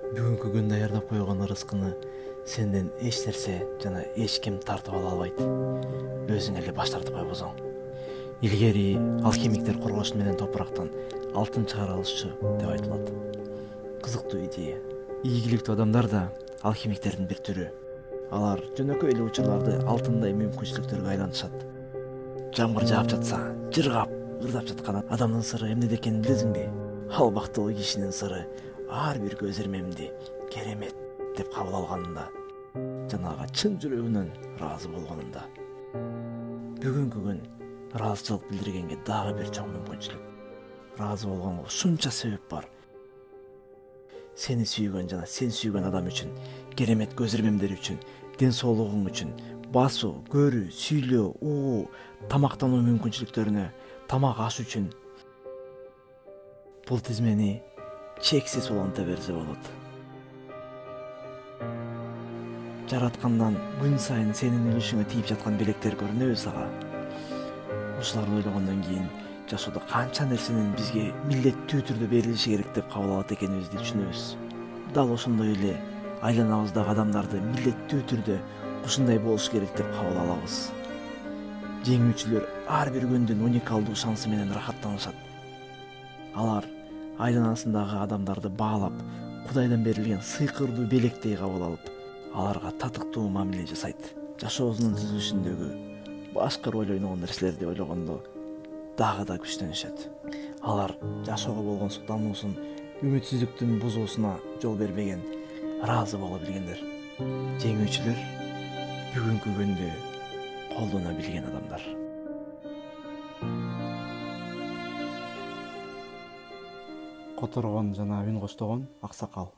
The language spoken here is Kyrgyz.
Бүгүнкү күн даярдап койгон ырыскыны сенден эч нерсе жана эч ким тартып ала албайт. Өзүң эле баш тартып койбосоң. Илгери алхимиктер коргош менен топурактан алтын чыгара алышчу деп айтылат. Кызыктуу идея. Ийгиликтүү адамдар да алхимиктердин бир түрү. Алар жөнөкөй эле учурларды алтындай мүмкүнчүлүктөргө айлантышат. Жамгыр жаап жатса, жыргап, ырдап жаткан адамдын сыры эмнеде экенин билесиңби? Ал бактылуу кишинин сыры ар бир көз ирмемди керемет деп кабыл алганында, жана ага чын жүрөгүнөн ыраазы болгонунда. Бүгүнкү күн ыраазычылык билдиргенге дагы бир чоң мүмкүнчүлүк. Ыраазы болгонго ушунча себеп бар. Сени сүйгөн жана сен сүйгөн адам үчүн, керемет көз ирмемдери үчүн, ден соолугуң үчүн, басуу, көрүү, сүйлөө, угуу, тамактануу мүмкүнчүлүктөрүнө, тамак аш үчүн. Бул тизмени чексиз уланта берсе болот. Жараткандан күн сайын сенин үлүшүңө тийип жаткан белектер көрүнөбү сага? Ушуларды ойлогондон кийин жашоодо канча нерсенин бизге милдеттүү түрдө берилиши керек деп кабыл алат экенибизди түшүнөбүз. Дал ошондой эле айланабыздагы адамдарды милдеттүү түрдө ушундай болуш керек деп кабыл алабыз. Жеңүүчүлөр ар бир күндүн уникалдуу шансы менен рахаттанышат. Алар айланасындагы адамдарды баалап, Кудайдан берилген сыйкырдуу белектей кабыл алып, аларга татыктуу мамиле жасайт. Жашоосунун түзүлүшүндөгү башкы роль ойногон нерселерди ойлогондо дагы да күчтөнүшөт. Алар жашоого болгон суктануусун үмүтсүздүктүн бузуусуна жол бербеген, ыраазы боло билгендер. Жеңүүчүлөр бүгүнкү күндү колдоно билген адамдар. Которгон жана үн коштогон аксакал.